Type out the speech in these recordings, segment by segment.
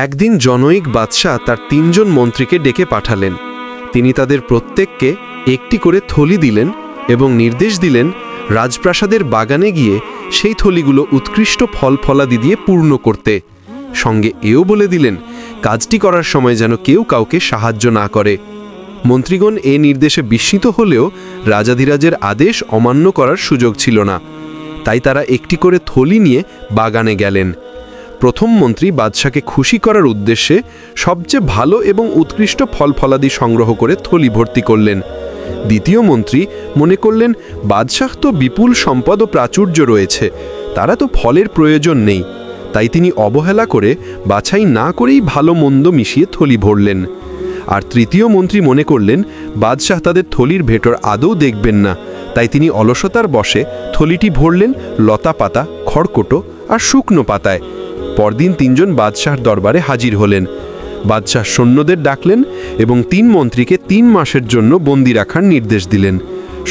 একদিন জনৈক বাদশাহ তার ৩ জন মন্ত্রীকে ডেকে পাঠালেন। তিনি তাদের প্রত্যেককে একটি করে থলি দিলেন এবং নির্দেশ দিলেন রাজপ্রাসাদের বাগানে গিয়ে সেই থলিগুলো উৎকৃষ্ট ফল ফলাদি দিয়ে পূর্ণ করতে। সঙ্গে এও বলে দিলেন কাজটি করার সময় যেন কেউ কাউকে সাহায্য না করে। মন্ত্রীগণ এ নির্দেশে বিস্মিত হলেও রাজাধিরাজের আদেশ অমান্য করার সুযোগ ছিল না। তাই তারা একটি করে থলি নিয়ে বাগানে গেলেন। প্রথম মন্ত্রী বাদশাকে খুশি করার উদ্দেশ্যে সবচেয়ে ভালো এবং উৎকৃষ্ট ফল ফলাদি সংগ্রহ করে থলি ভর্তি করলেন। দ্বিতীয় মন্ত্রী মনে করলেন বাদশাহ তো বিপুল সম্পদ ও প্রাচুর্য রয়েছে, তারা তো ফলের প্রয়োজন নেই। তাই তিনি অবহেলা করে বাছাই না করেই ভালো মন্দ মিশিয়ে থলি ভরলেন। আর তৃতীয় মন্ত্রী মনে করলেন বাদশাহ তাদের থলির ভেতর আদৌ দেখবেন না, তাই তিনি অলসতার বশে থলিটি ভরলেন লতা পাতা, খড়কোটো আর শুকনো পাতায়। পরদিন ৩ জন বাদশাহর দরবারে হাজির হলেন। বাদশাহ সৈন্যদের ডাকলেন এবং ৩ মন্ত্রীকে ৩ মাসের জন্য বন্দি রাখার নির্দেশ দিলেন।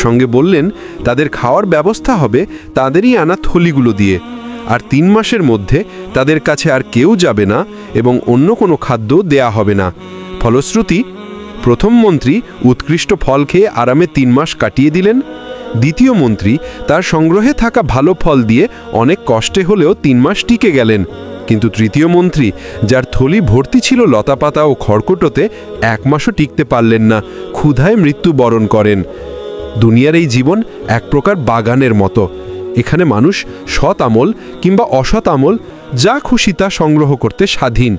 সঙ্গে বললেন তাদের খাওয়ার ব্যবস্থা হবে তাদেরই আনা থলিগুলো দিয়ে, আর ৩ মাসের মধ্যে তাদের কাছে আর কেউ যাবে না এবং অন্য কোনো খাদ্য দেয়া হবে না। ফলশ্রুতি প্রথম মন্ত্রী উৎকৃষ্ট ফল খেয়ে আরামে ৩ মাস কাটিয়ে দিলেন। দ্বিতীয় মন্ত্রী তার সংগ্রহে থাকা ভালো ফল দিয়ে অনেক কষ্টে হলেও ৩ মাস টিকে গেলেন। কিন্তু তৃতীয় মন্ত্রী, যার থলি ভর্তি ছিল লতাপাতা ও খড়কুটোতে, 1 মাসও টিকতে পারলেন না, ক্ষুধায় মৃত্যুবরণ করেন। দুনিয়ার এই জীবন এক প্রকার বাগানের মতো। এখানে মানুষ সৎ আমল কিংবা অসৎ আমল যা খুশি তা সংগ্রহ করতে স্বাধীন।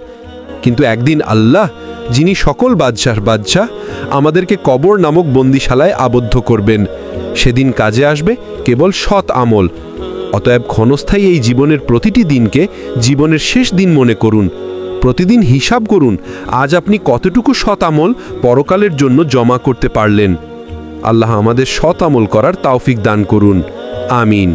কিন্তু একদিন আল্লাহ, যিনি সকল বাদশাহর বাদশাহ, আমাদেরকে কবর নামক বন্দিশালায় আবদ্ধ করবেন। সেদিন কাজে আসবে কেবল সৎ আমল। অতএব ক্ষণস্থায়ী এই জীবনের প্রতিটি দিনকে জীবনের শেষ দিন মনে করুন। প্রতিদিন হিসাব করুন আজ আপনি কতটুকু সৎ আমল পরকালের জন্য জমা করতে পারলেন। আল্লাহ আমাদের সৎ আমল করার তৌফিক দান করুন। আমিন।